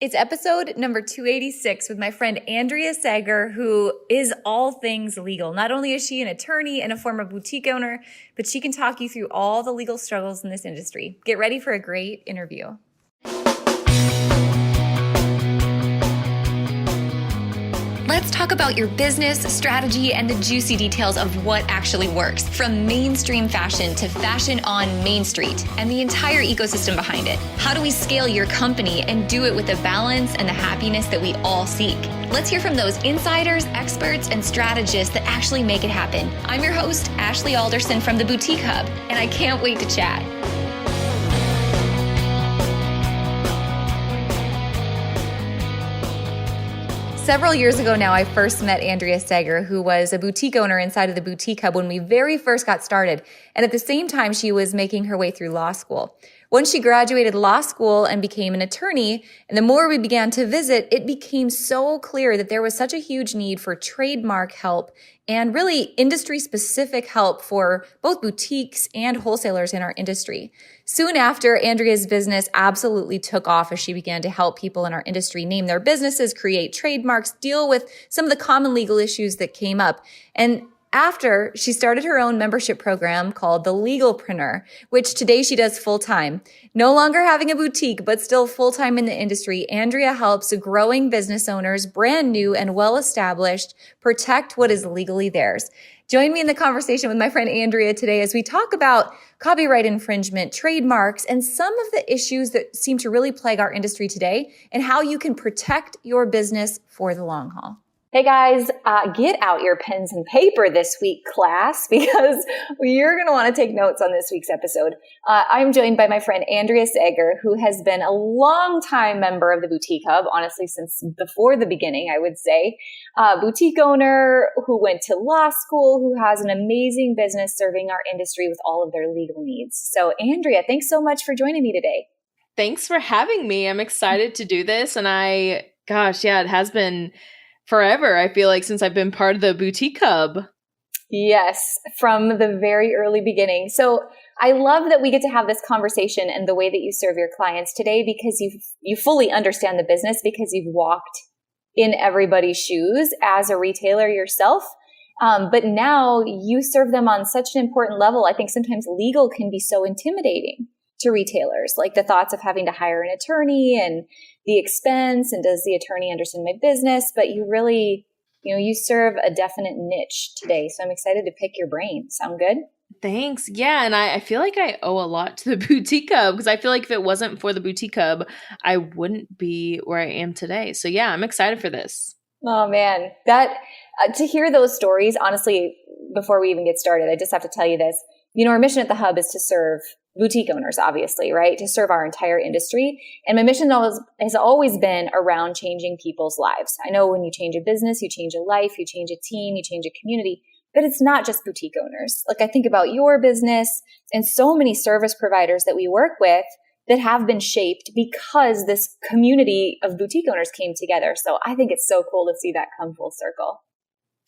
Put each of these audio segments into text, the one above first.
It's episode number 286 with my friend Andrea Sager, who is all things legal. Not only is she an attorney and a former boutique owner, but she can talk you through all the legal struggles in this industry. Get ready for a great interview. Let's talk about your business, strategy, and the juicy details of what actually works, from mainstream fashion to fashion on Main Street and the entire ecosystem behind it. How do we scale your company and do it with the balance and the happiness that we all seek? Let's hear from those insiders, experts, and strategists that actually make it happen. I'm your host, Ashley Alderson from the Boutique Hub, and I can't wait to chat. Several years ago now, I first met Andrea Sager, who was a boutique owner inside of the Boutique Hub when we very first got started. And at the same time, she was making her way through law school. Once she graduated law school and became an attorney, and the more we began to visit, it became so clear that there was such a huge need for trademark help and really industry-specific help for both boutiques and wholesalers in our industry. Soon after, Andrea's business absolutely took off as she began to help people in our industry name their businesses, create trademarks, deal with some of the common legal issues that came up. And after, she started her own membership program called the Legalpreneur, which today she does full-time. No longer having a boutique, but still full-time in the industry, Andrea helps growing business owners, brand new and well-established, protect what is legally theirs. Join me in the conversation with my friend Andrea today as we talk about copyright infringement, trademarks, and some of the issues that seem to really plague our industry today, and how you can protect your business for the long haul. Hey guys, get out your pens and paper this week, class, because you're going to want to take notes on this week's episode. I'm joined by my friend Andrea Sager, who has been a long-time member of the Boutique Hub, honestly, since before the beginning, I would say. Boutique owner who went to law school, who has an amazing business serving our industry with all of their legal needs. So Andrea, thanks so much for joining me today. Thanks for having me. I'm excited to do this. And it has been forever, I feel like, since I've been part of the Boutique Hub. Yes, from the very early beginning. So I love that we get to have this conversation and the way that you serve your clients today, because you fully understand the business, because you've walked in everybody's shoes as a retailer yourself. But now you serve them on such an important level. I think sometimes legal can be so intimidating to retailers, like the thoughts of having to hire an attorney and the expense, and does the attorney understand my business? But you really, you serve a definite niche today. So I'm excited to pick your brain. Sound good? Thanks. Yeah. And I feel like I owe a lot to the Boutique Hub, because I feel like if it wasn't for the Boutique Hub, I wouldn't be where I am today. So yeah, I'm excited for this. Oh man, that to hear those stories, honestly, before we even get started, I just have to tell you this. Our mission at the Hub is to serve boutique owners, obviously, right? To serve our entire industry. And my mission has always been around changing people's lives. I know when you change a business, you change a life, you change a team, you change a community, but it's not just boutique owners. Like, I think about your business and so many service providers that we work with that have been shaped because this community of boutique owners came together. So I think it's so cool to see that come full circle.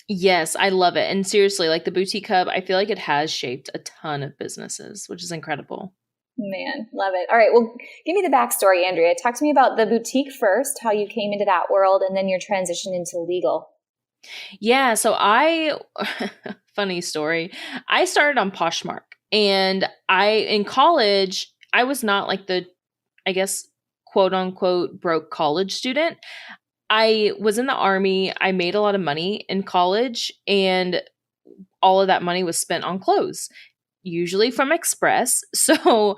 Yes, I love it. And seriously, like the Boutique Hub, I feel like it has shaped a ton of businesses, which is incredible. Man, love it. All right. Well, give me the backstory, Andrea. Talk to me about the boutique first, how you came into that world, and then your transition into legal. Yeah. So funny story. I started on Poshmark, and in college, I was not like the, I guess, quote unquote, broke college student. I was in the Army. I made a lot of money in college, and all of that money was spent on clothes, usually from Express. So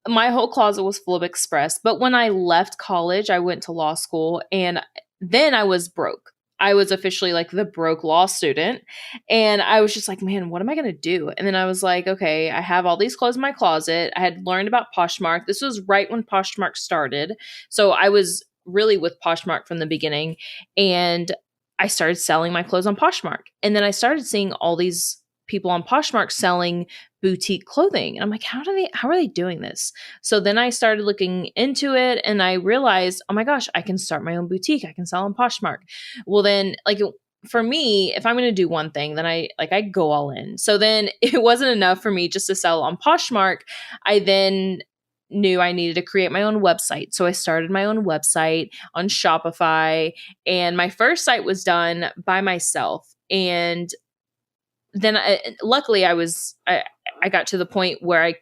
my whole closet was full of Express. But when I left college, I went to law school, and then I was broke. I was officially like the broke law student. And I was just like, man, what am I going to do? And then I was like, okay, I have all these clothes in my closet. I had learned about Poshmark. This was right when Poshmark started. So I was really with Poshmark from the beginning. And I started selling my clothes on Poshmark. And then I started seeing all these people on Poshmark selling boutique clothing. And I'm like, how are they doing this? So then I started looking into it, and I realized, oh my gosh, I can start my own boutique. I can sell on Poshmark. Well, then, like, for me, if I'm going to do one thing, then I go all in. So then it wasn't enough for me just to sell on Poshmark. I then knew I needed to create my own website. So I started my own website on Shopify, and my first site was done by myself. And then luckily I got to the point where I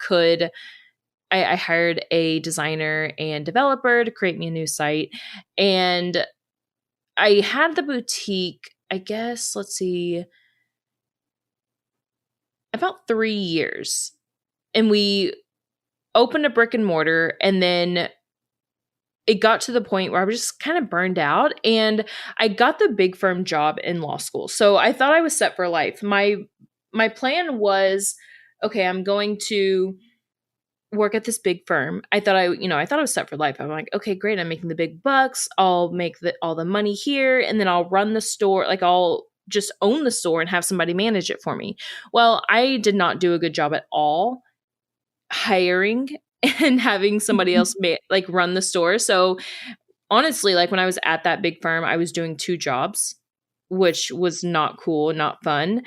hired a designer and developer to create me a new site. And I had the boutique, I guess, let's see, about 3 years. And we opened a brick and mortar, and then it got to the point where I was just kind of burned out, and I got the big firm job in law school. So I thought I was set for life. My plan was, okay, I'm going to work at this big firm. I thought I was set for life. I'm like, okay, great. I'm making the big bucks. I'll make all the money here, and then I'll run the store. Like, I'll just own the store and have somebody manage it for me. Well, I did not do a good job at all hiring and having somebody else run the store. So honestly, like when I was at that big firm, I was doing 2 jobs, which was not cool, not fun.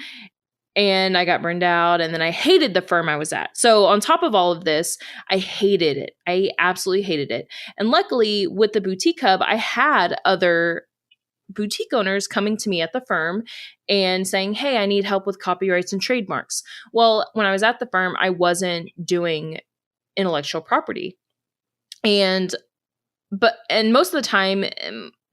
And I got burned out, and then I hated the firm I was at. So on top of all of this, I hated it. I absolutely hated it. And luckily with the boutique hub, I had other boutique owners coming to me at the firm and saying, hey, I need help with copyrights and trademarks. Well, when I was at the firm, I wasn't doing intellectual property. And most of the time,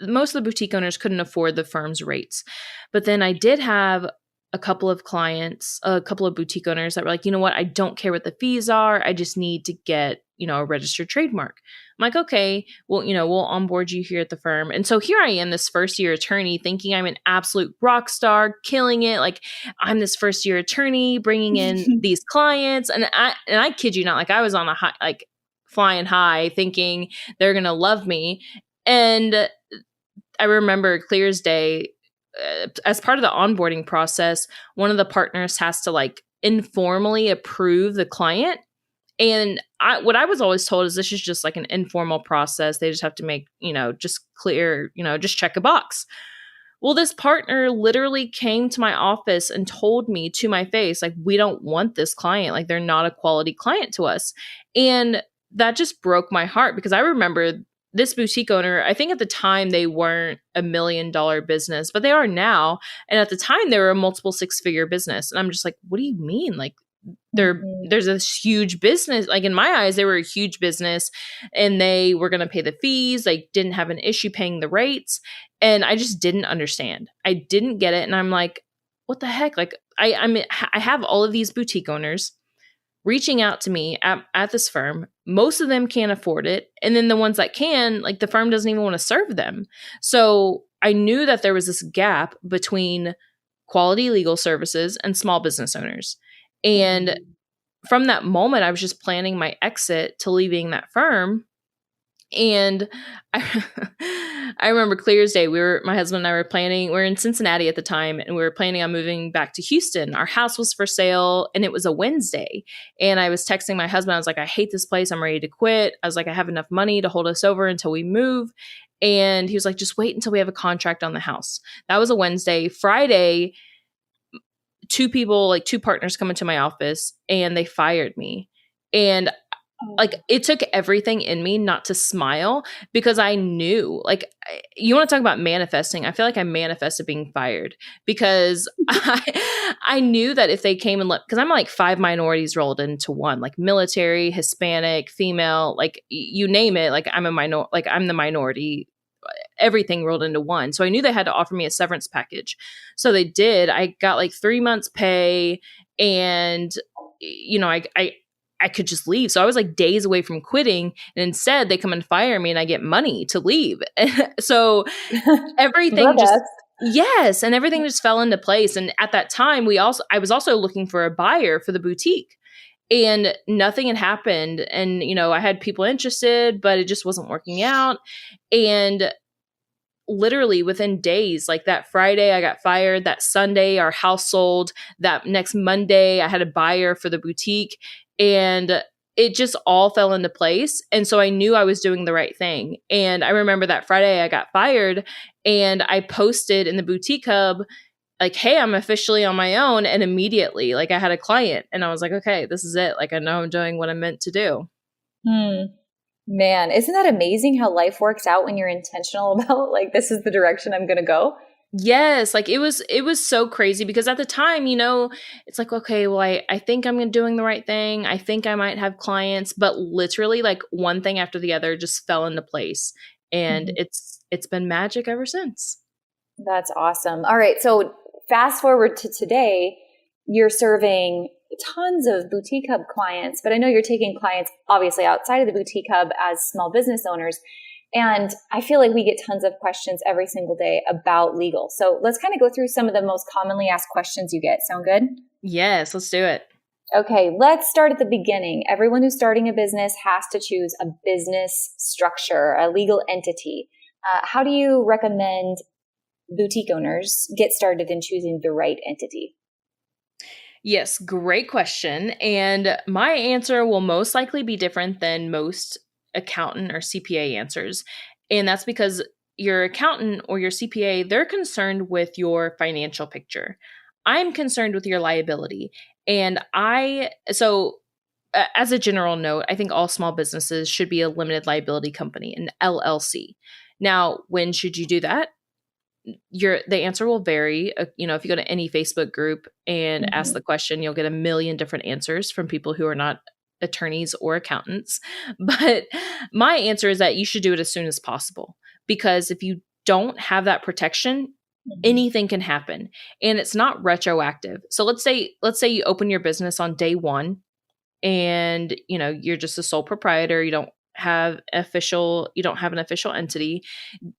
most of the boutique owners couldn't afford the firm's rates. But then I did have a couple of clients, a couple of boutique owners that were like, you know what, I don't care what the fees are. I just need to get, a registered trademark. I'm like, okay, well, we'll onboard you here at the firm. And so here I am, this first year attorney, thinking I'm an absolute rock star, killing it. Like, I'm this first year attorney bringing in these clients. And I kid you not, like I was on a high, like flying high, thinking they're going to love me. And I remember clear as day, as part of the onboarding process, one of the partners has to like informally approve the client. And what I was always told is this is just like an informal process. They just have to make, just clear, just check a box. Well, this partner literally came to my office and told me to my face, like, we don't want this client. Like, they're not a quality client to us. And that just broke my heart, because I remember this boutique owner, I think at the time they weren't $1 million business, but they are now. And at the time they were a multiple 6-figure business. And I'm just like, what do you mean? Like, there's a huge business. Like, in my eyes, they were a huge business, and they were going to pay the fees. They didn't have an issue paying the rates. And I just didn't understand. I didn't get it. And I'm like, what the heck? Like, I have all of these boutique owners reaching out to me at this firm. Most of them can't afford it. And then the ones that can, like, the firm doesn't even want to serve them. So I knew that there was this gap between quality legal services and small business owners. And from that moment, I was just planning my exit to leaving that firm. And I remember clear as day, my husband and I were planning, we were in Cincinnati at the time, and we were planning on moving back to Houston. Our house was for sale, and it was a Wednesday. And I was texting my husband. I was like, I hate this place. I'm ready to quit. I was like, I have enough money to hold us over until we move. And he was like, just wait until we have a contract on the house. That was a Wednesday. Friday, 2 partners come into my office, and they fired me. And like, it took everything in me not to smile, because I knew, like, you want to talk about manifesting. I feel like I manifested being fired, because I knew that if they came and because I'm like 5 minorities rolled into one, like military, Hispanic, female, like you name it. Like, I'm the minority, everything rolled into one. So I knew they had to offer me a severance package. So they did. I got like 3 months pay, and I could just leave. So I was like days away from quitting, and instead they come and fire me, and I get money to leave. So everything yes. And everything just fell into place. And at that time I was also looking for a buyer for the boutique, and nothing had happened. And, I had people interested, but it just wasn't working out. And literally within days, like that Friday I got fired, that Sunday our house sold, that next Monday I had a buyer for the boutique, and it just all fell into place. And so I knew I was doing the right thing. And I remember that Friday I got fired, and I posted in the boutique hub, like, hey, I'm officially on my own. And immediately, like, I had a client, and I was like, okay, this is it. Like, I know I'm doing what I'm meant to do. Hmm. Man, isn't that amazing how life works out when you're intentional about like, this is the direction I'm going to go? Yes, like it was so crazy because at the time, it's like, okay, well, I think I'm doing the right thing. I think I might have clients, but literally like one thing after the other just fell into place. And Mhm. it's been magic ever since. That's awesome. All right. So fast forward to today, you're serving tons of boutique hub clients, but I know you're taking clients obviously outside of the boutique hub as small business owners. And I feel like we get tons of questions every single day about legal. So let's kind of go through some of the most commonly asked questions you get. Sound good? Yes, let's do it. Okay, let's start at the beginning. Everyone who's starting a business has to choose a business structure, a legal entity. How do you recommend boutique owners get started in choosing the right entity? Yes, great question. And my answer will most likely be different than most accountant or CPA answers. And that's because your accountant or your CPA, they're concerned with your financial picture. I'm concerned with your liability. And as a general note, I think all small businesses should be a limited liability company, an LLC. Now, when should you do that? The answer will vary. If you go to any Facebook group and ask the question, you'll get a million different answers from people who are not attorneys or accountants. But my answer is that you should do it as soon as possible, because if you don't have that protection, anything can happen, and it's not retroactive. So let's say you open your business on day 1 and you're just a sole proprietor, you don't have an official entity.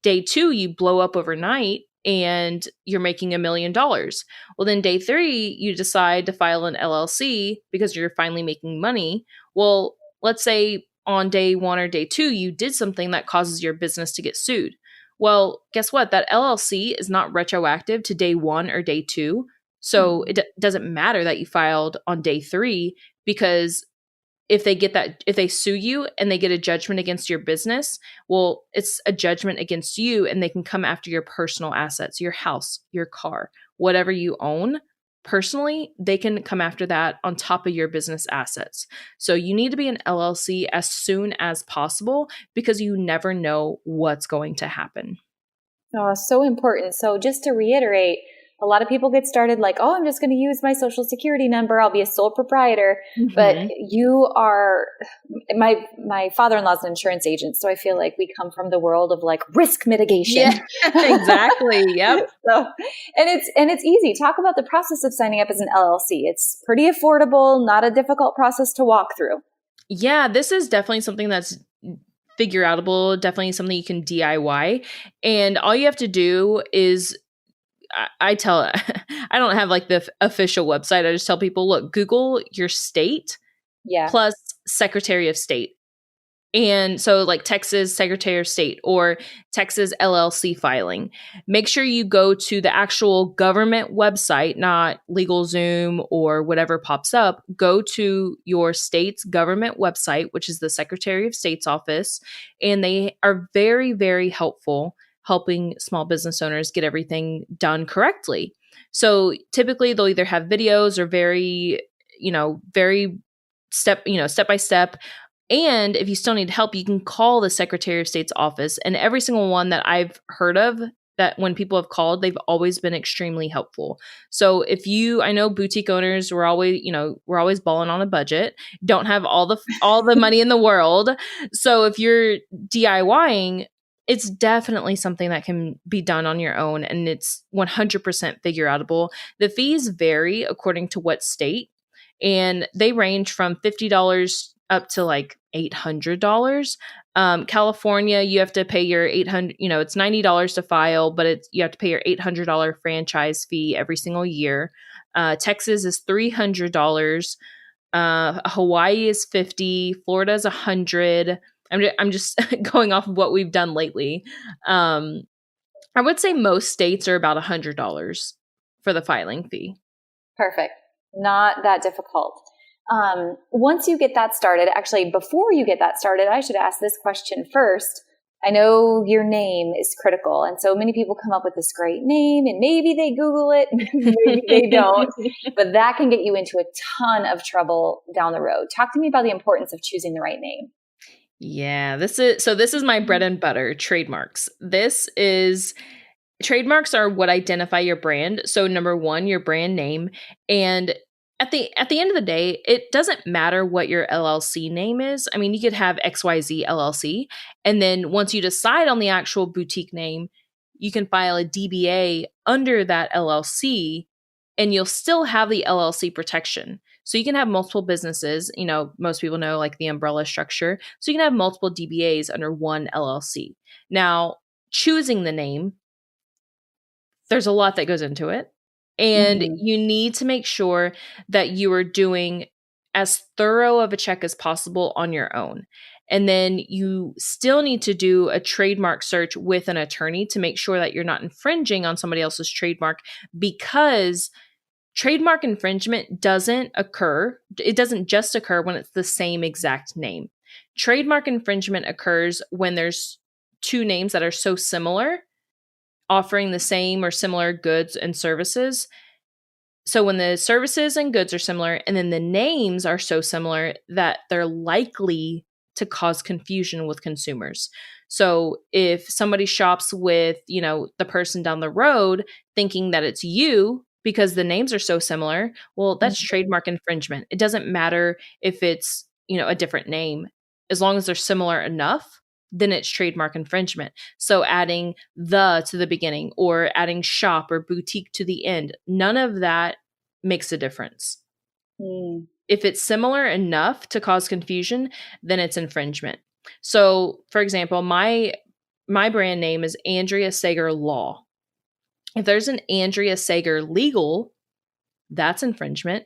Day 2, you blow up overnight and you're making $1 million. Well, then day 3, you decide to file an LLC because you're finally making money. Well, let's say on day 1 or day 2, you did something that causes your business to get sued. Well, guess what? That LLC is not retroactive to day 1 or day 2. So it doesn't matter that you filed on day 3, because if they sue you and they get a judgment against your business, well, it's a judgment against you, and they can come after your personal assets, your house, your car, whatever you own personally. They can come after that on top of your business assets. So you need to be an LLC as soon as possible, because you never know what's going to happen. Oh, so important. So just to reiterate, a lot of people get started like, oh, I'm just going to use my social security number. I'll be a sole proprietor. But you are, my father-in-law is an insurance agent. So I feel like we come from the world of like risk mitigation. Yeah, exactly. Yep. And it's easy. Talk about the process of signing up as an LLC. It's pretty affordable, not a difficult process to walk through. Yeah, this is definitely something that's figure outable, definitely something you can DIY. And all you have to do is, I don't have like the official website. I just tell people, look, Google your state plus Secretary of State. And so like Texas Secretary of State or Texas LLC filing. Make sure you go to the actual government website, not LegalZoom or whatever pops up. Go to your state's government website, which is the Secretary of State's office. And they are very, very helpful helping small business owners get everything done correctly. So typically they'll either have videos or very step by step. And if you still need help, you can call the Secretary of State's office. And every single one that I've heard of, that when people have called, they've always been extremely helpful. So I know boutique owners, we're always balling on a budget, don't have all the money in the world. So if you're DIYing, it's definitely something that can be done on your own, and it's 100% figure outable. The fees vary according to what state, and they range from $50 up to like $800. California, you have to pay your $800. It's $90 to file, but you have to pay your $800 franchise fee every single year. Texas is $300. Hawaii is $50. Florida is $100. I'm just going off of what we've done lately. I would say most states are about $100 for the filing fee. Perfect. Not that difficult. Once you get that started, actually, before you get that started, I should ask this question first. I know your name is critical, and so many people come up with this great name, and maybe they Google it, maybe they don't, but that can get you into a ton of trouble down the road. Talk to me about the importance of choosing the right name. Yeah, this is my bread and butter, trademarks. Trademarks are what identify your brand. So number one, your brand name. And at the end of the day, it doesn't matter what your LLC name is. I mean, you could have XYZ LLC. And then once you decide on the actual boutique name, you can file a DBA under that LLC and you'll still have the LLC protection. So you can have multiple businesses. You know, most people know like the umbrella structure. So you can have multiple DBAs under one LLC. Now, choosing the name, there's a lot that goes into it. And you need to make sure that you are doing as thorough of a check as possible on your own. And then you still need to do a trademark search with an attorney to make sure that you're not infringing on somebody else's trademark, because trademark infringement doesn't occur. It doesn't just occur when it's the same exact name. Trademark infringement occurs when there's two names that are so similar, offering the same or similar goods and services. So when the services and goods are similar and then the names are so similar that they're likely to cause confusion with consumers. So if somebody shops with, you know, the person down the road thinking that it's you because the names are so similar, well, that's trademark infringement. It doesn't matter if it's, you know, a different name. As long as they're similar enough, then it's trademark infringement. So adding the to the beginning or adding shop or boutique to the end, none of that makes a difference. If it's similar enough to cause confusion, then it's infringement. So, for example, my brand name is Andrea Sager Law. If there's an Andrea Sager Legal, that's infringement.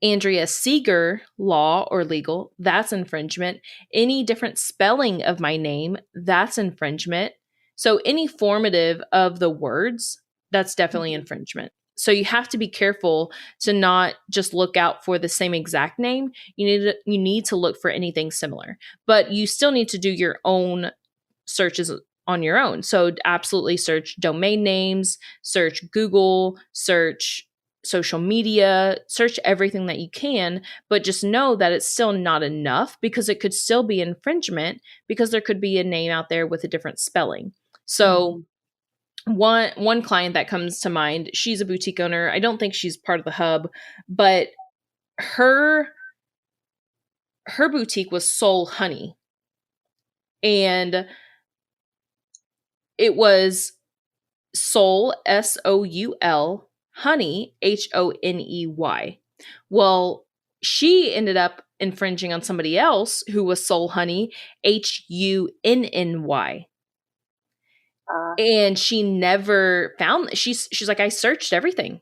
Andrea Sager Law or Legal, that's infringement. Any different spelling of my name, that's infringement. So any formative of the words, that's definitely infringement. So you have to be careful to not just look out for the same exact name. You need to look for anything similar, but you still need to do your own searches on your own. So absolutely search domain names, search Google, search social media, search everything that you can, but just know that it's still not enough because it could still be infringement because there could be a name out there with a different spelling. So one client that comes to mind, she's a boutique owner. I don't think she's part of the hub, but her boutique was Soul Honey. And it was Soul, Soul, Honey, Honey. Well, she ended up infringing on somebody else who was Soul Honey, Hunny. And she never found, she's like, I searched everything.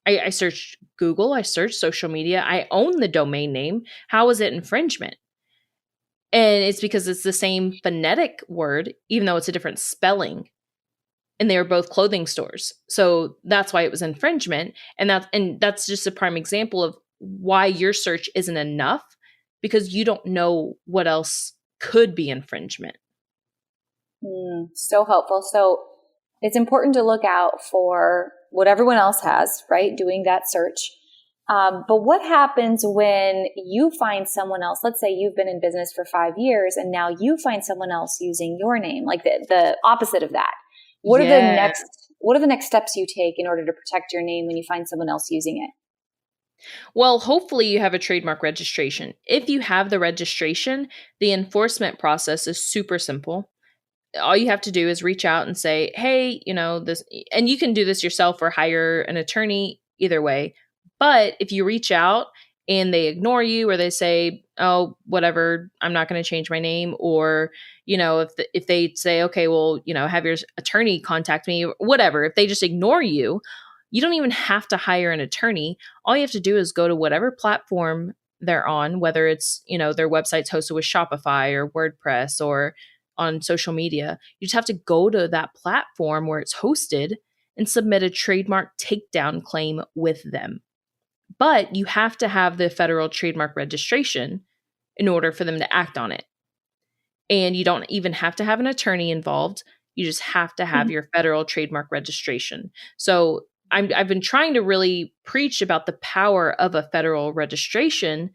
I searched Google, I searched social media, I own the domain name. How is it infringement? And it's because it's the same phonetic word, even though it's a different spelling. And they were both clothing stores. So that's why it was infringement. And that's just a prime example of why your search isn't enough, because you don't know what else could be infringement. So helpful. So it's important to look out for what everyone else has, right? Doing that search. But what happens when you find someone else? Let's say you've been in business for 5 years and now you find someone else using your name, like the opposite of that. What are the next steps you take in order to protect your name when you find someone else using it? Well, hopefully you have a trademark registration. If you have the registration, the enforcement process is super simple. All you have to do is reach out and say, hey, you know, this, and you can do this yourself or hire an attorney, either way. But if you reach out and they ignore you, or they say, oh, whatever, I'm not going to change my name, or, you know, if they say, okay, well, you know, have your attorney contact me, whatever, if they just ignore you, you don't even have to hire an attorney. All you have to do is go to whatever platform they're on, whether it's, you know, their website's hosted with Shopify or WordPress or on social media. You just have to go to that platform where it's hosted and submit a trademark takedown claim with them. But you have to have the federal trademark registration in order for them to act on it. And you don't even have to have an attorney involved. You just have to have your federal trademark registration. So I've been trying to really preach about the power of a federal registration,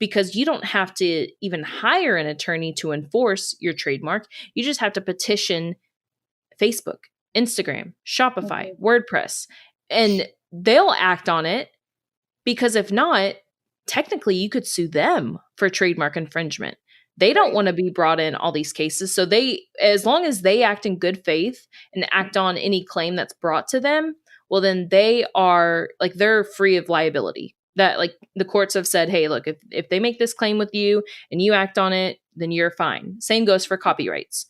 because you don't have to even hire an attorney to enforce your trademark. You just have to petition Facebook, Instagram, Shopify, WordPress, and they'll act on it, because if not, technically you could sue them for trademark infringement. They don't want to be brought in all these cases. So as long as they act in good faith and act on any claim that's brought to them, well, then they are like, they're free of liability. That, like, the courts have said, hey, look, if they make this claim with you and you act on it, then you're fine. Same goes for copyrights.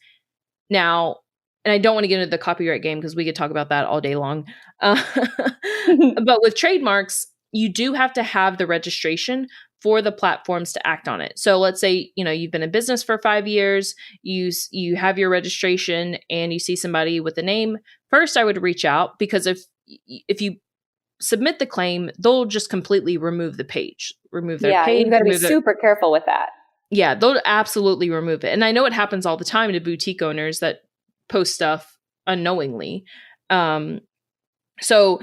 Now, and I don't want to get into the copyright game because we could talk about that all day long. But with trademarks, you do have to have the registration for the platforms to act on it. So let's say, you've been in business for 5 years, you have your registration, and you see somebody with a name. First, I would reach out, because if you submit the claim, they'll just completely remove the page, remove their page. You've got to be super careful with that. Yeah, they'll absolutely remove it. And I know it happens all the time to boutique owners that post stuff unknowingly. So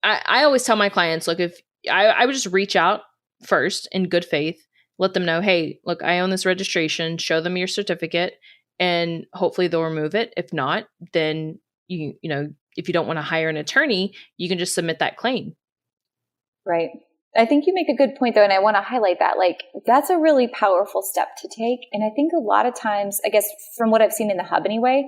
I always tell my clients, look, if I would just reach out first in good faith, let them know, hey, look, I own this registration, show them your certificate, and hopefully they'll remove it. If not, then if you don't want to hire an attorney, you can just submit that claim. Right. I think you make a good point though, and I want to highlight that. Like, that's a really powerful step to take. And I think a lot of times, I guess from what I've seen in the hub anyway,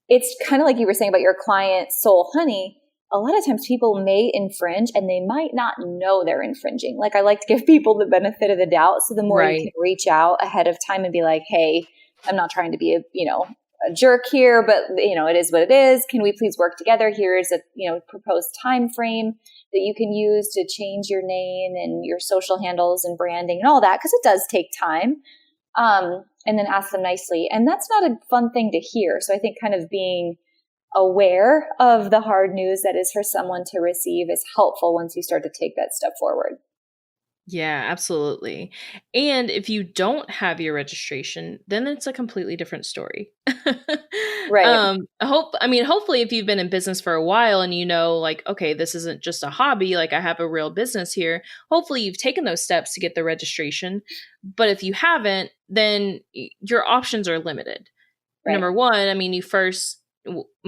it's kind of like you were saying about your client Soul Honey. A lot of times people may infringe and they might not know they're infringing. Like, I like to give people the benefit of the doubt. So the more you can reach out ahead of time and be like, hey, I'm not trying to be a jerk here, but it is what it is. Can we please work together? Here's a proposed time frame that you can use to change your name and your social handles and branding and all that, because it does take time. And then ask them nicely. And that's not a fun thing to hear. So I think kind of being aware of the hard news that is for someone to receive is helpful once you start to take that step forward. Yeah, absolutely. And if you don't have your registration, then it's a completely different story. Right. Hopefully if you've been in business for a while and like, okay, this isn't just a hobby, like I have a real business here. Hopefully you've taken those steps to get the registration. But if you haven't, then your options are limited. Right. Number one,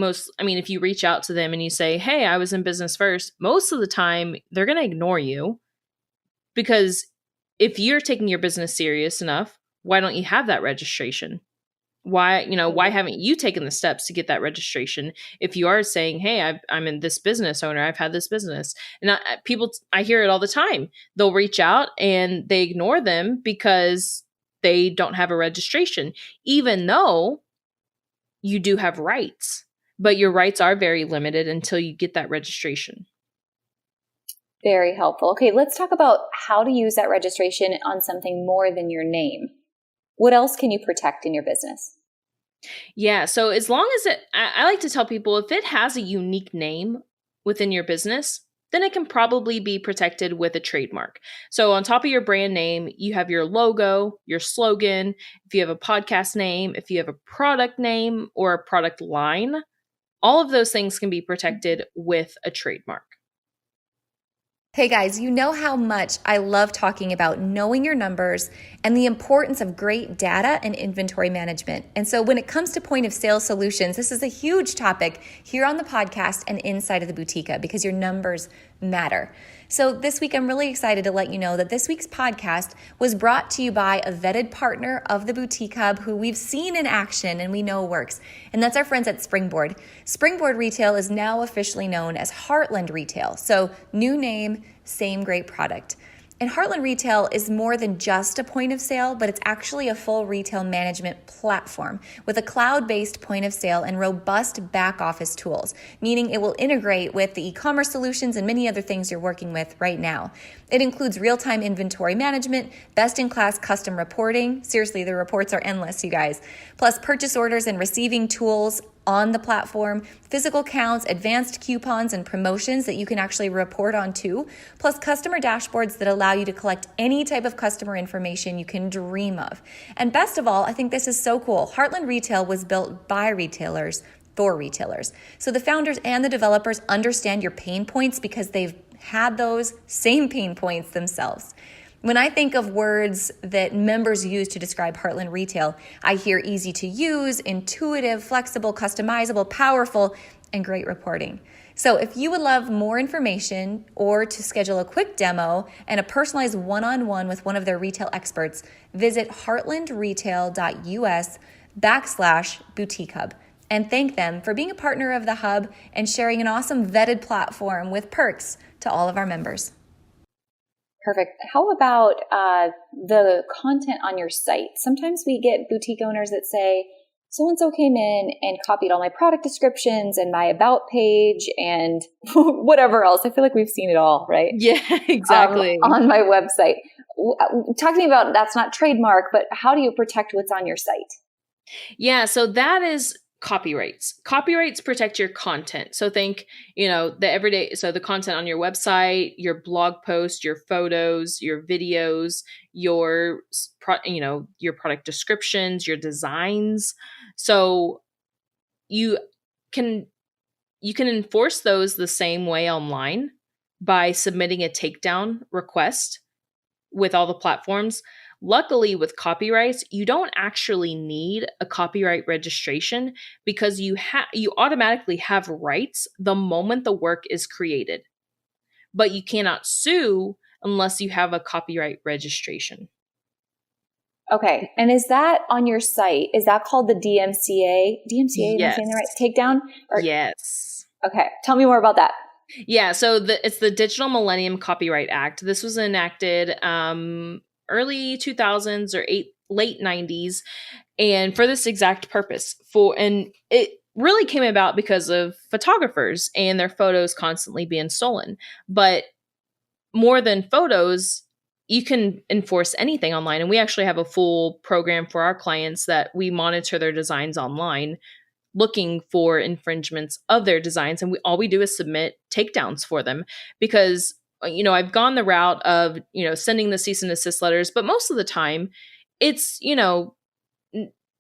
if you reach out to them and you say, hey, I was in business first, most of the time they're going to ignore you. Because if you're taking your business serious enough, why don't you have that registration? Why haven't you taken the steps to get that registration? If you are saying, hey, I'm in this business owner, I've had this business. And I hear it all the time. They'll reach out and they ignore them because they don't have a registration, even though you do have rights. But your rights are very limited until you get that registration. Very helpful. Okay, let's talk about how to use that registration on something more than your name. What else can you protect in your business? Yeah, so as long as I like to tell people, if it has a unique name within your business, then it can probably be protected with a trademark. So on top of your brand name, you have your logo, your slogan. If you have a podcast name, if you have a product name or a product line, all of those things can be protected with a trademark. Hey guys, you know how much I love talking about knowing your numbers and the importance of great data and inventory management. And so when it comes to point of sale solutions, this is a huge topic here on the podcast and inside of the Boutique because your numbers matter. So this week, I'm really excited to let you know that this week's podcast was brought to you by a vetted partner of the Boutique Hub who we've seen in action and we know works. And that's our friends at Springboard. Springboard Retail is now officially known as Heartland Retail. So new name, same great product. And Heartland Retail is more than just a point of sale, but it's actually a full retail management platform with a cloud-based point of sale and robust back office tools, meaning it will integrate with the e-commerce solutions and many other things you're working with right now. It includes real-time inventory management, best-in-class custom reporting. Seriously, the reports are endless, you guys. Plus purchase orders and receiving tools on the platform, physical counts, advanced coupons, and promotions that you can actually report on too, plus customer dashboards that allow you to collect any type of customer information you can dream of. And best of all, I think this is so cool. Heartland Retail was built by retailers for retailers. So the founders and the developers understand your pain points because they've had those same pain points themselves. When I think of words that members use to describe Heartland Retail, I hear easy to use, intuitive, flexible, customizable, powerful, and great reporting. So if you would love more information or to schedule a quick demo and a personalized one-on-one with one of their retail experts, visit heartlandretail.us/boutique hub and thank them for being a partner of the hub and sharing an awesome vetted platform with perks to all of our members. Perfect. How about the content on your site? Sometimes we get boutique owners that say, so-and-so came in and copied all my product descriptions and my about page and whatever else. I feel like we've seen it all, right? Yeah, exactly. On my website. Talk to me about, that's not trademark, but how do you protect what's on your site? Yeah, so that is copyrights. Copyrights protect your content. So think, the everyday, so the content on your website, your blog post, your photos, your videos, your product descriptions, your designs. So you can enforce those the same way online by submitting a takedown request with all the platforms. Luckily, with copyrights, you don't actually need a copyright registration because you automatically have rights the moment the work is created. But you cannot sue unless you have a copyright registration. Okay. And is that on your site? Is that called the DMCA? DMCA, Yes. Am I saying the right? Takedown? Yes. Okay. Tell me more about that. Yeah. So it's the Digital Millennium Copyright Act. This was enacted early 2000s or late 90s, and for this exact purpose. And it really came about because of photographers and their photos constantly being stolen. But more than photos, you can enforce anything online. And we actually have a full program for our clients that we monitor their designs online, looking for infringements of their designs. And all we do is submit takedowns for them because, I've gone the route of, sending the cease and desist letters, but most of the time it's,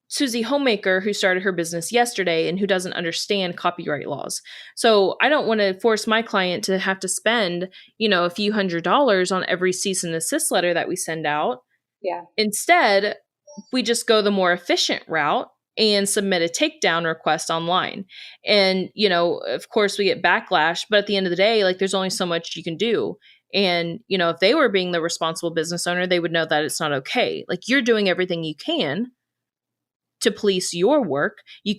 Susie Homemaker who started her business yesterday and who doesn't understand copyright laws. So I don't want to force my client to have to spend, a few $100s on every cease and desist letter that we send out. Yeah. Instead, we just go the more efficient route and submit a takedown request online. And, of course we get backlash, but at the end of the day, there's only so much you can do. And, if they were being the responsible business owner, they would know that it's not okay. You're doing everything you can to police your work. You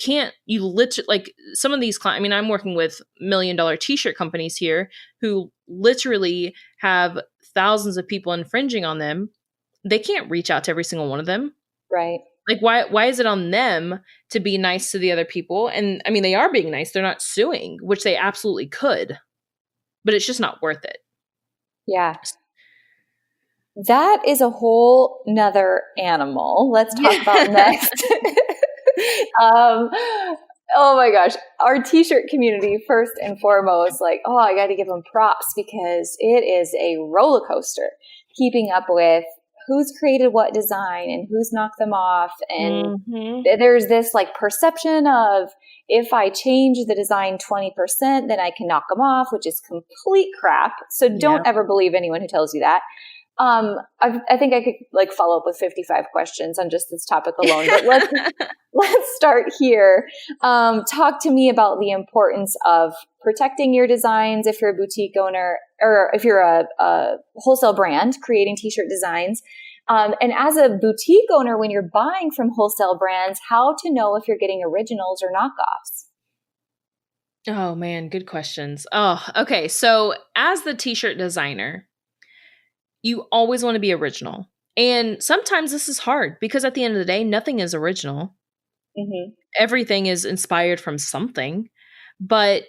literally, some of these clients, I'm working with $1 million t-shirt companies here who literally have thousands of people infringing on them. They can't reach out to every single one of them. Right. Why is it on them to be nice to the other people? And they are being nice. They're not suing, which they absolutely could, but it's just not worth it. Yeah. That is a whole nother animal. Let's talk about next. Oh my gosh. Our t-shirt community, first and foremost, I got to give them props because it is a roller coaster keeping up with who's created what design and who's knocked them off. And there's this perception of if I change the design 20%, then I can knock them off, which is complete crap. So don't ever believe anyone who tells you that. I think I could follow up with 55 questions on just this topic alone, but let's start here. Talk to me about the importance of protecting your designs if you're a boutique owner or if you're a wholesale brand creating t-shirt designs. And as a boutique owner, when you're buying from wholesale brands, how to know if you're getting originals or knockoffs. Oh man, good questions. Oh, okay. So as the t-shirt designer, you always want to be original. And sometimes this is hard because at the end of the day, nothing is original. Mm-hmm. Everything is inspired from something, but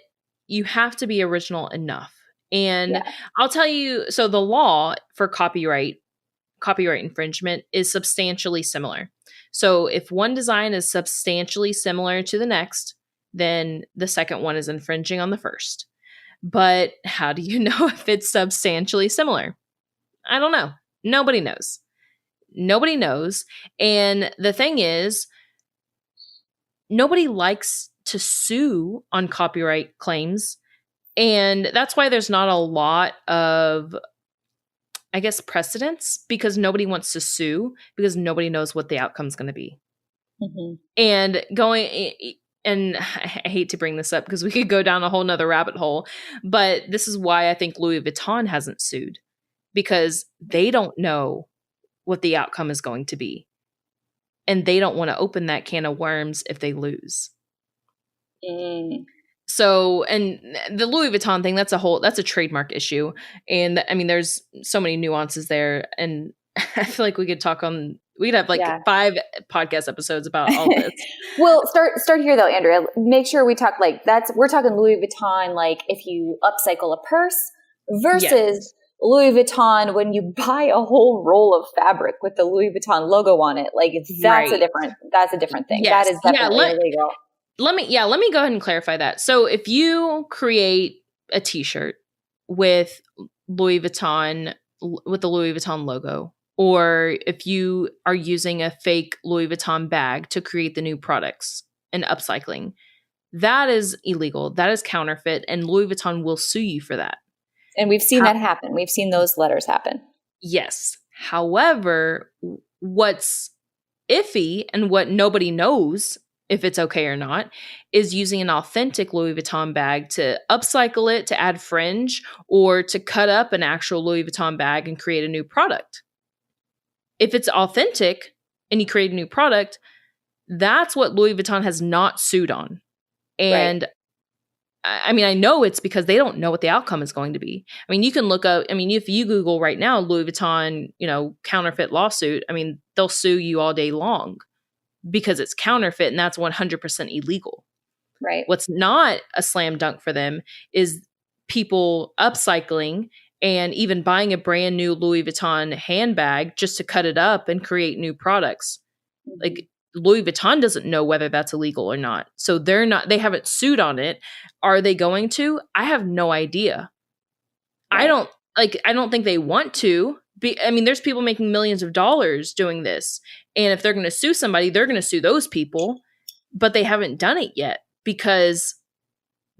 you have to be original enough. And I'll tell you, so the law for copyright infringement is substantially similar. So if one design is substantially similar to the next, then the second one is infringing on the first. But how do you know if it's substantially similar? I don't know. Nobody knows. And the thing is, nobody likes to sue on copyright claims. And that's why there's not a lot of I guess, precedents because nobody wants to sue because nobody knows what the outcome's going to be. Mm-hmm. And I hate to bring this up because we could go down a whole nother rabbit hole, but this is why I think Louis Vuitton hasn't sued, because they don't know what the outcome is going to be. And they don't want to open that can of worms if they lose. Mm. So, and the Louis Vuitton thing, that's a trademark issue. And I mean, there's so many nuances there. And I feel like we'd have like 5 podcast episodes about all this. Well, start here though, Andrea. Make sure we talk we're talking Louis Vuitton, like if you upcycle a purse versus Louis Vuitton when you buy a whole roll of fabric with the Louis Vuitton logo on it. Like that's a different thing. Yes. That is definitely illegal. Let me go ahead and clarify that. So if you create a t-shirt with Louis Vuitton, with the Louis Vuitton logo, or if you are using a fake Louis Vuitton bag to create the new products and upcycling, that is illegal. That is counterfeit, and Louis Vuitton will sue you for that. And we've seen that happen. We've seen those letters happen. Yes. However, what's iffy and what nobody knows if it's okay or not is using an authentic Louis Vuitton bag to upcycle it, to add fringe, or to cut up an actual Louis Vuitton bag and create a new product. If it's authentic and you create a new product, that's what Louis Vuitton has not sued on. And I mean, I know it's because they don't know what the outcome is going to be. I mean, you can look up, if you Google right now, Louis Vuitton, counterfeit lawsuit, I mean, they'll sue you all day long because it's counterfeit, and that's 100% illegal. Right. What's not a slam dunk for them is people upcycling and even buying a brand new Louis Vuitton handbag just to cut it up and create new products. Mm-hmm. Like Louis Vuitton doesn't know whether that's illegal or not. So they haven't sued on it. Are they going to? I have no idea. Right. I don't think they want to. There's people making millions of dollars doing this. And if they're going to sue somebody, they're going to sue those people, but they haven't done it yet because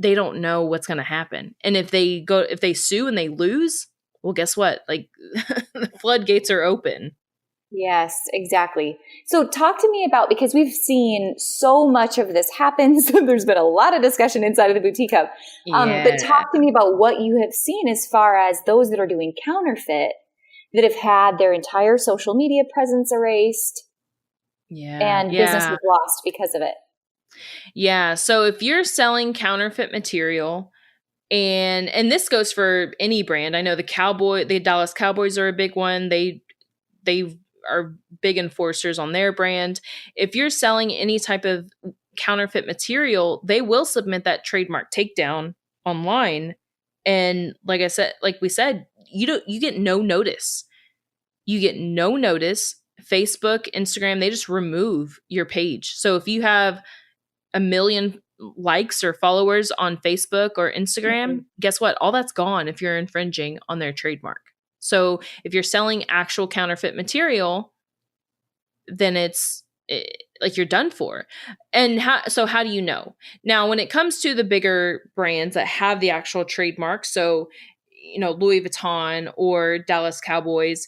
they don't know what's going to happen. And if they sue and they lose, well, guess what? Like the floodgates are open. Yes, exactly. So talk to me about, because we've seen so much of this happen. So there's been a lot of discussion inside of the Boutique Hub. But talk to me about what you have seen as far as those that are doing counterfeit that have had their entire social media presence erased and businesses lost because of it. Yeah. So if you're selling counterfeit material, and this goes for any brand, I know the Dallas Cowboys are a big one. They are big enforcers on their brand. If you're selling any type of counterfeit material, they will submit that trademark takedown online. And like we said, you get no notice. You get no notice. Facebook, Instagram, they just remove your page. So if you have 1 million likes or followers on Facebook or Instagram, guess what? All that's gone if you're infringing on their trademark. So if you're selling actual counterfeit material, then you're done for. And how do you know? Now, when it comes to the bigger brands that have the actual trademark, so, Louis Vuitton or Dallas Cowboys,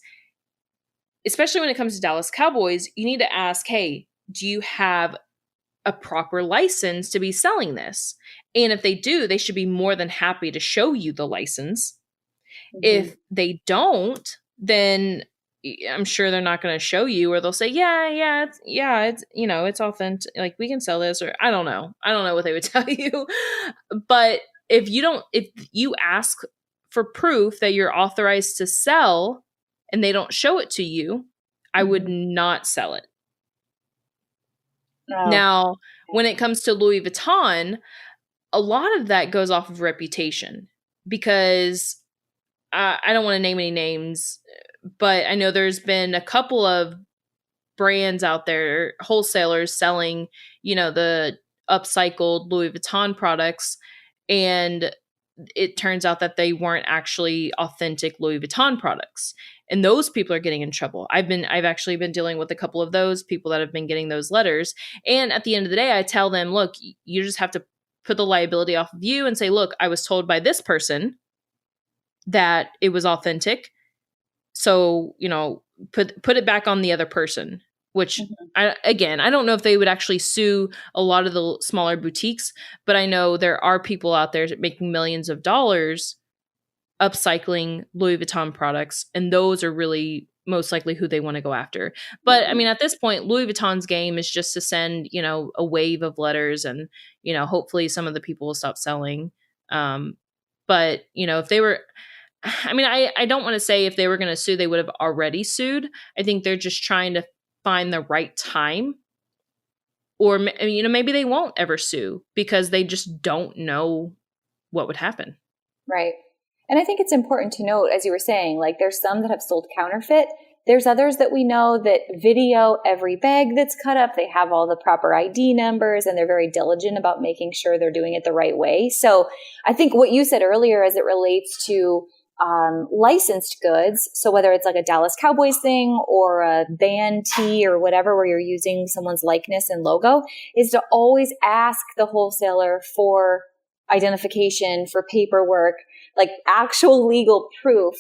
especially when it comes to Dallas Cowboys, you need to ask, hey, do you have a proper license to be selling this? And if they do, they should be more than happy to show you the license. Mm-hmm. If they don't, then I'm sure they're not going to show you, or they'll say, it's authentic. Like, we can sell this, or I don't know what they would tell you. But if you ask for proof that you're authorized to sell and they don't show it to you, I would not sell it. Oh. Now, when it comes to Louis Vuitton, a lot of that goes off of reputation, because I don't want to name any names, but I know there's been a couple of brands out there, wholesalers selling, the upcycled Louis Vuitton products, and it turns out that they weren't actually authentic Louis Vuitton products. And those people are getting in trouble. I've actually been dealing with a couple of those people that have been getting those letters. And at the end of the day, I tell them, look, you just have to put the liability off of you and say, look, I was told by this person that it was authentic. So, put it back on the other person, which I don't know if they would actually sue a lot of the smaller boutiques, but I know there are people out there making millions of dollars upcycling Louis Vuitton products, and those are really most likely who they want to go after. But I mean, at this point, Louis Vuitton's game is just to send, a wave of letters, and, hopefully some of the people will stop selling. But, if they were, I mean, I don't want to say if they were going to sue, they would have already sued. I think they're just trying to find the right time. Or, maybe they won't ever sue because they just don't know what would happen. Right. And I think it's important to note, as you were saying, like there's some that have sold counterfeit. There's others that we know that video every bag that's cut up. They have all the proper ID numbers, and they're very diligent about making sure they're doing it the right way. So I think what you said earlier as it relates to licensed goods, so whether it's like a Dallas Cowboys thing or a band tee or whatever where you're using someone's likeness and logo, is to always ask the wholesaler for identification, for paperwork, like actual legal proof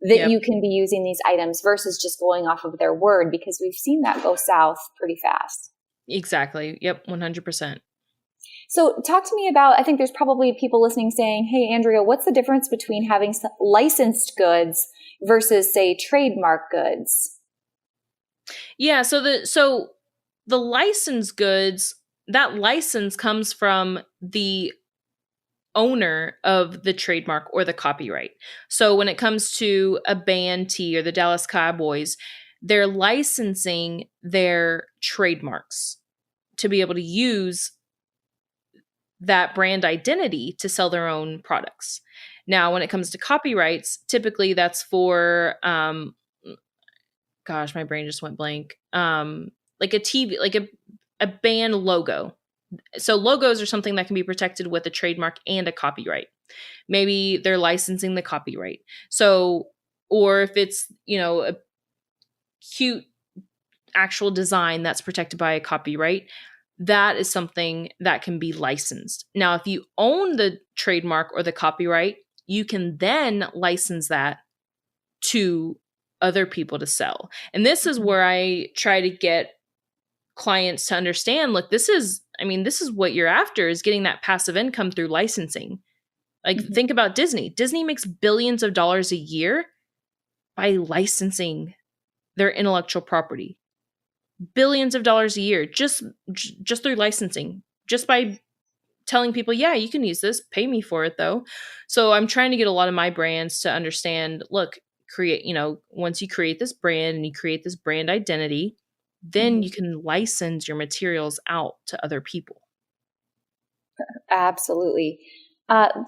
that you can be using these items versus just going off of their word, because we've seen that go south pretty fast. Exactly. Yep. 100%. So talk to me about, I think there's probably people listening saying, hey, Andrea, what's the difference between having licensed goods versus, say, trademark goods? Yeah. So the licensed goods, that license comes from the owner of the trademark or the copyright. So when it comes to a band tee or the Dallas Cowboys, they're licensing their trademarks to be able to use that brand identity to sell their own products. Now, when it comes to copyrights, typically that's for, gosh, my brain just went blank. Like a TV, like a band logo. So logos are something that can be protected with a trademark and a copyright. Maybe they're licensing the copyright. So, or if it's, a cute actual design that's protected by a copyright, that is something that can be licensed. Now, if you own the trademark or the copyright, you can then license that to other people to sell. And this is where I try to get clients to understand, look, this is what you're after, is getting that passive income through licensing. Like, think about Disney. Disney makes billions of dollars a year by licensing their intellectual property. Billions of dollars a year just through licensing, just by telling people, yeah, you can use this, pay me for it though. So I'm trying to get a lot of my brands to understand, look, once you create this brand and you create this brand identity, then you can license your materials out to other people. Absolutely.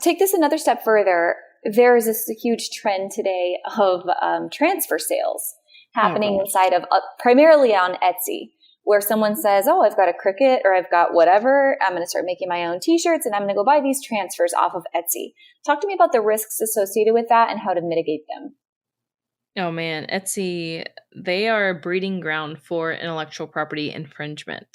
Take this another step further. There is this huge trend today of transfer sales happening inside of, primarily on Etsy, where someone says, oh, I've got a Cricut or I've got whatever. I'm going to start making my own t-shirts and I'm going to go buy these transfers off of Etsy. Talk to me about the risks associated with that and how to mitigate them. Oh man, Etsy, they are a breeding ground for intellectual property infringement.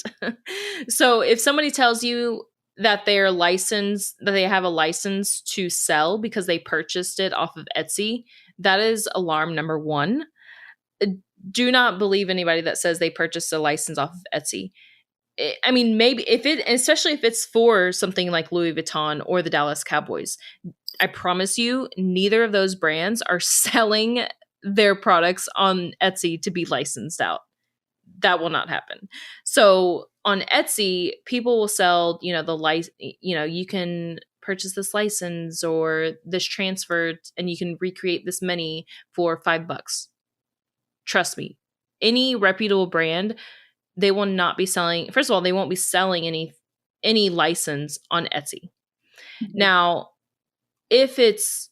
So if somebody tells you that they're licensed, that they have a license to sell because they purchased it off of Etsy, that is alarm number one. Do not believe anybody that says they purchased a license off of Etsy. Maybe especially if it's for something like Louis Vuitton or the Dallas Cowboys, I promise you, neither of those brands are selling their products on Etsy to be licensed out. That will not happen. So on Etsy, people will sell, you can purchase this license or this transfer and you can recreate this many for $5. Trust me, any reputable brand, they will not be selling. First of all, they won't be selling any license on Etsy. Now, if it's,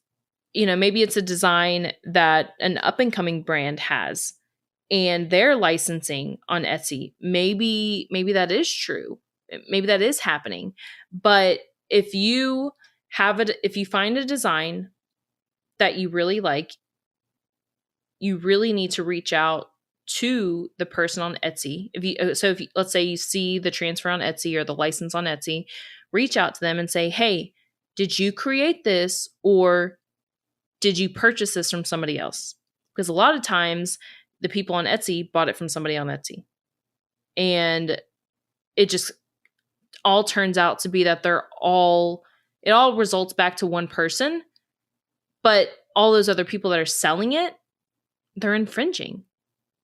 maybe it's a design that an up and coming brand has and they're licensing on Etsy, maybe that is true. Maybe that is happening. But if you find a design that you really like, you really need to reach out to the person on Etsy. If let's say you see the transfer on Etsy or the license on Etsy, reach out to them and say, hey, did you create this or did you purchase this from somebody else? Because a lot of times the people on Etsy bought it from somebody on Etsy. And it just all turns out to be that it all results back to one person, but all those other people that are selling it, they're infringing.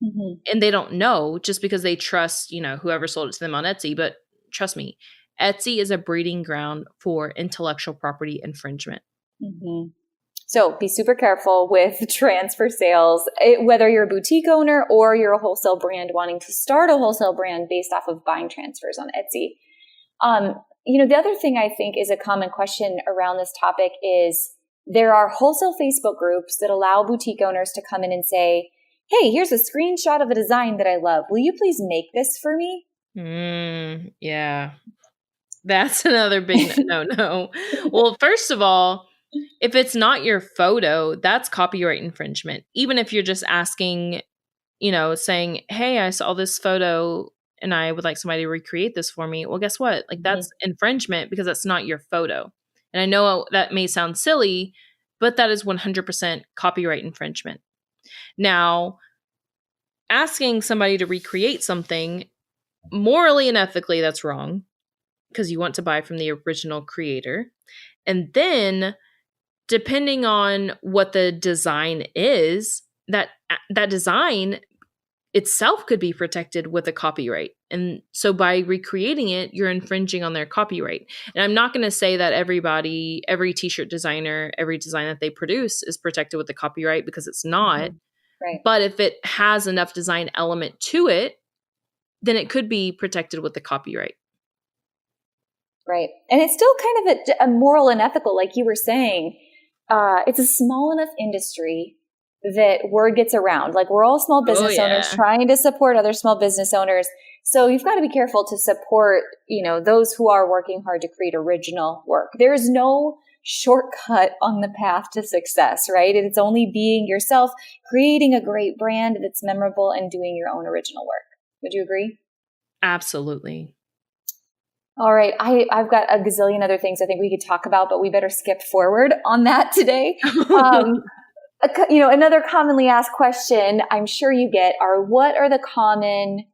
Mm-hmm. And they don't know just because they trust, whoever sold it to them on Etsy. But trust me, Etsy is a breeding ground for intellectual property infringement. Mm-hmm. So be super careful with transfer sales, whether you're a boutique owner or you're a wholesale brand wanting to start a wholesale brand based off of buying transfers on Etsy. The other thing I think is a common question around this topic is there are wholesale Facebook groups that allow boutique owners to come in and say, hey, here's a screenshot of a design that I love. Will you please make this for me? Yeah. That's another big no. Well, first of all, if it's not your photo, that's copyright infringement. Even if you're just asking, saying, hey, I saw this photo and I would like somebody to recreate this for me. Well, guess what? Like that's infringement because that's not your photo. And I know that may sound silly, but that is 100% copyright infringement. Now, asking somebody to recreate something morally and ethically, that's wrong because you want to buy from the original creator. And then depending on what the design is, that design itself could be protected with a copyright. And so by recreating it, you're infringing on their copyright. And I'm not going to say that every t-shirt designer, every design that they produce is protected with the copyright because it's not. Right. But if it has enough design element to it, then it could be protected with the copyright. Right. And it's still kind of a moral and ethical, like you were saying. It's a small enough industry that word gets around. Like we're all small business owners trying to support other small business owners. So you've got to be careful to support, those who are working hard to create original work. There's no shortcut on the path to success, right? It's only being yourself, creating a great brand that's memorable and doing your own original work. Would you agree? Absolutely. All right. I've got a gazillion other things I think we could talk about, but we better skip forward on that today. Another commonly asked question I'm sure you get are what are the common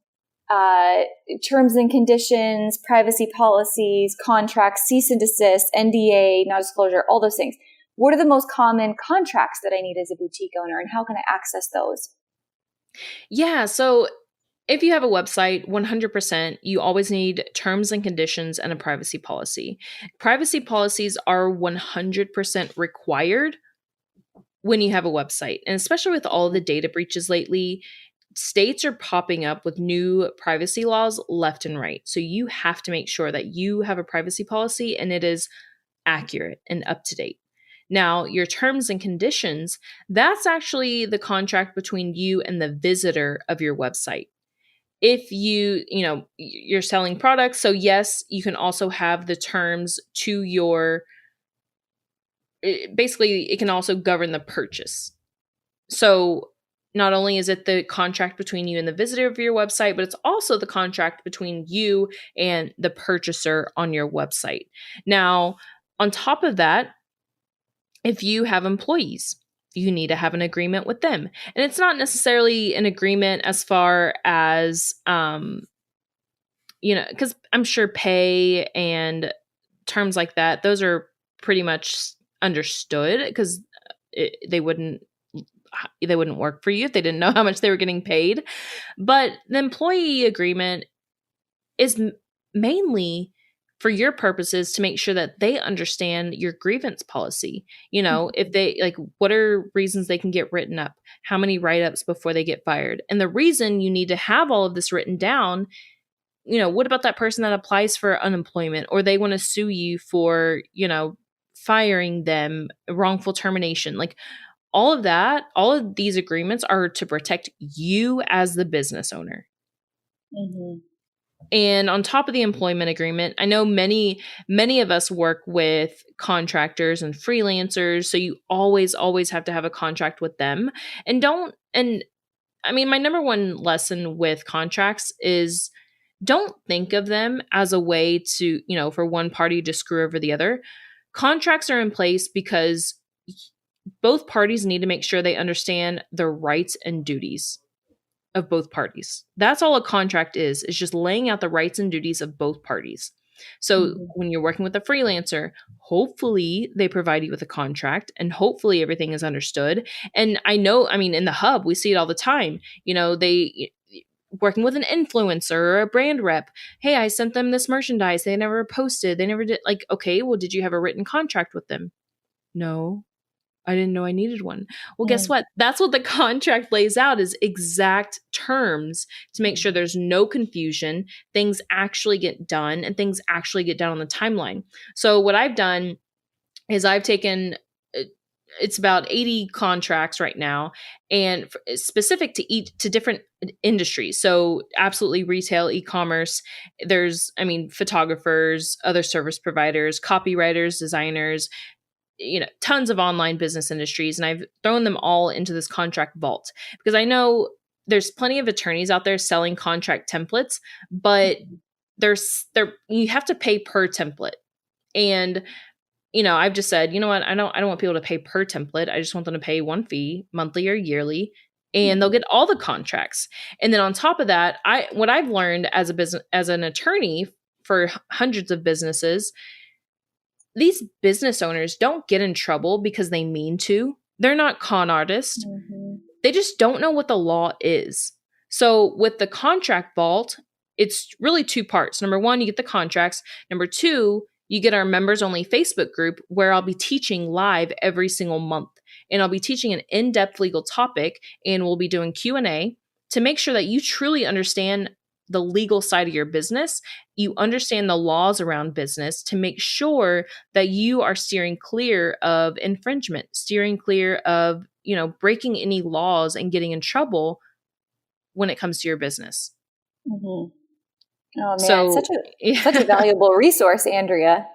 terms and conditions, privacy policies, contracts, cease and desist, NDA, non-disclosure, all those things. What are the most common contracts that I need as a boutique owner and how can I access those? Yeah. So if you have a website, 100%, you always need terms and conditions and a privacy policy. Privacy policies are 100% required when you have a website. And especially with all the data breaches lately, states are popping up with new privacy laws left and right. So you have to make sure that you have a privacy policy and it is accurate and up to date. Now, your terms and conditions, that's actually the contract between you and the visitor of your website. If you're selling products, so yes, you can also have the terms to basically it can also govern the purchase. So not only is it the contract between you and the visitor of your website, but it's also the contract between you and the purchaser on your website. Now, on top of that, if you have employees, you need to have an agreement with them. And it's not necessarily an agreement as far as, because I'm sure pay and terms like that, those are pretty much understood because they wouldn't work for you if they didn't know how much they were getting paid. But the employee agreement is mainly for your purposes to make sure that they understand your grievance policy. If they what are reasons they can get written up, how many write-ups before they get fired. And the reason you need to have all of this written down, what about that person that applies for unemployment or they want to sue you for, firing them, wrongful termination, all of that, all of these agreements are to protect you as the business owner. Mm-hmm. And on top of the employment agreement, I know many of us work with contractors and freelancers. So you always have to have a contract with them. My number one lesson with contracts is don't think of them as a way to, for one party to screw over the other. Contracts are in place because both parties need to make sure they understand the rights and duties of both parties. That's all a contract is just laying out the rights and duties of both parties. So when you're working with a freelancer, hopefully they provide you with a contract and hopefully everything is understood. And I know, I mean, in the hub, we see it all the time. They working with an influencer or a brand rep. Hey, I sent them this merchandise. They never posted. They never did. Like, okay, well, did you have a written contract with them? No. I didn't know I needed one. Well, guess what? That's what the contract lays out is exact terms to make sure there's no confusion, things actually get done, and things actually get done on the timeline. So what I've done is I've taken it's about 80 contracts right now and specific to different industries. So absolutely retail, e-commerce, photographers, other service providers, copywriters, designers, tons of online business industries. And I've thrown them all into this contract vault because I know there's plenty of attorneys out there selling contract templates, but you have to pay per template. And, I've just said, you know what? I don't want people to pay per template. I just want them to pay one fee monthly or yearly, and they'll get all the contracts. And then on top of that, what I've learned as an attorney for hundreds of businesses, these business owners don't get in trouble because they mean to. They're not con artists. They just don't know what the law is. So with the contract vault, it's really two parts. Number one, you get the contracts. Number two, you get our members only Facebook group where I'll be teaching live every single month. And I'll be teaching an in-depth legal topic, and we'll be doing Q&A to make sure that you truly understand the legal side of your business. You understand the laws around business to make sure that you are steering clear of infringement, steering clear of, breaking any laws and getting in trouble when it comes to your business. Oh man, such a valuable resource, Andrea.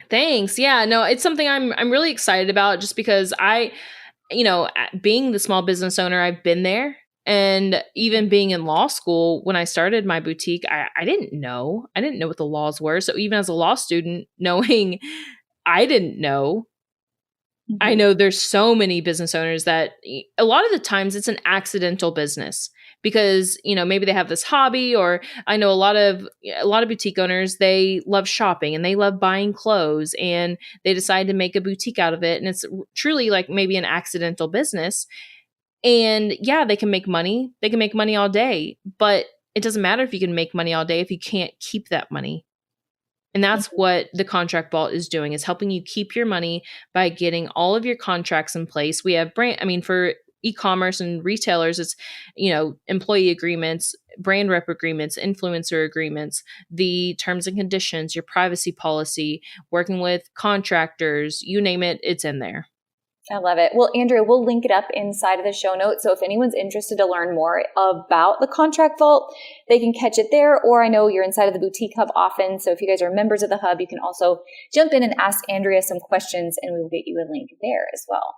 Thanks. Yeah, no, it's something I'm really excited about just because being the small business owner, I've been there. And even being in law school, when I started my boutique, I didn't know. I didn't know what the laws were. So even as a law student, knowing I didn't know, I know there's so many business owners that a lot of the times it's an accidental business because, maybe they have this hobby, or I know a lot of boutique owners, they love shopping and they love buying clothes and they decide to make a boutique out of it. And it's truly like maybe an accidental business. And yeah, they can make money. They can make money all day, but it doesn't matter if you can make money all day if you can't keep that money. And that's what the contract vault is doing, is helping you keep your money by getting all of your contracts in place. We have for e-commerce and retailers, it's, employee agreements, brand rep agreements, influencer agreements, the terms and conditions, your privacy policy, working with contractors, you name it, it's in there. I love it. Well, Andrea, we'll link it up inside of the show notes. So if anyone's interested to learn more about the contract vault, they can catch it there. Or I know you're inside of the Boutique Hub often. So if you guys are members of the Hub, you can also jump in and ask Andrea some questions and we will get you a link there as well.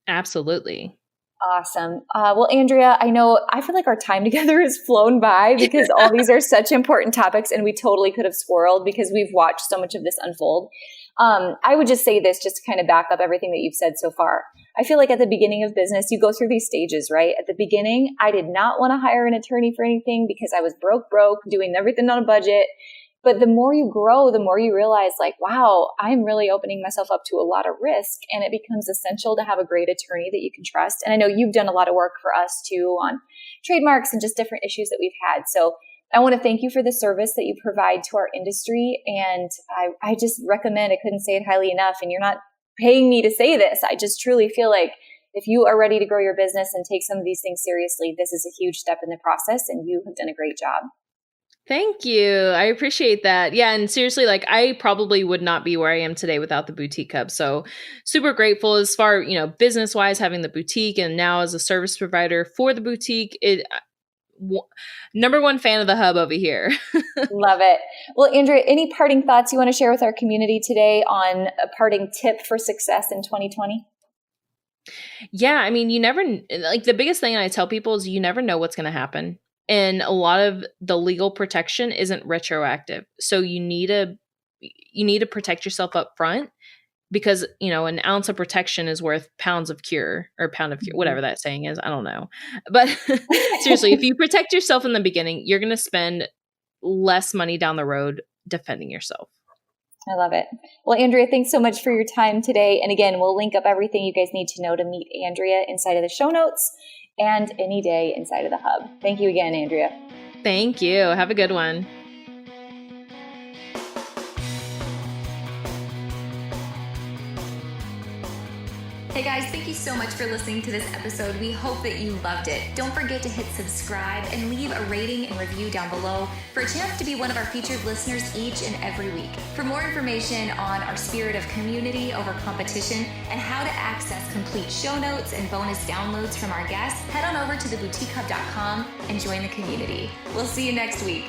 Absolutely. Awesome. Well, Andrea, I feel like our time together has flown by because all these are such important topics and we totally could have swirled because we've watched so much of this unfold. I would just say this just to kind of back up everything that you've said so far. I feel like at the beginning of business, you go through these stages, right? At the beginning, I did not want to hire an attorney for anything because I was broke, doing everything on a budget. But the more you grow, the more you realize like, wow, I'm really opening myself up to a lot of risk. And it becomes essential to have a great attorney that you can trust. And I know you've done a lot of work for us too on trademarks and just different issues that we've had. So I want to thank you for the service that you provide to our industry. And I just recommend, I couldn't say it highly enough. And you're not paying me to say this. I just truly feel like if you are ready to grow your business and take some of these things seriously, this is a huge step in the process and you have done a great job. Thank you. I appreciate that. Yeah. And seriously, like I probably would not be where I am today without the Boutique Hub. So super grateful as far, business wise, having the boutique and now as a service provider for the boutique, number one fan of the Hub over here. Love it. Well, Andrea, any parting thoughts you want to share with our community today on a parting tip for success in 2020? Yeah. You never, like the biggest thing I tell people is you never know what's going to happen. And a lot of the legal protection isn't retroactive. So you need to protect yourself up front because, an ounce of protection is worth pounds of cure, or pound of cure, whatever that saying is. I don't know. But seriously, if you protect yourself in the beginning, you're going to spend less money down the road defending yourself. I love it. Well, Andrea, thanks so much for your time today. And again, we'll link up everything you guys need to know to meet Andrea inside of the show notes and any day inside of the hub. Thank you again, Andrea. Thank you. Have a good one. Hey guys, thank you so much for listening to this episode. We hope that you loved it. Don't forget to hit subscribe and leave a rating and review down below for a chance to be one of our featured listeners each and every week. For more information on our spirit of community over competition and how to access complete show notes and bonus downloads from our guests, head on over to theboutiquehub.com and join the community. We'll see you next week.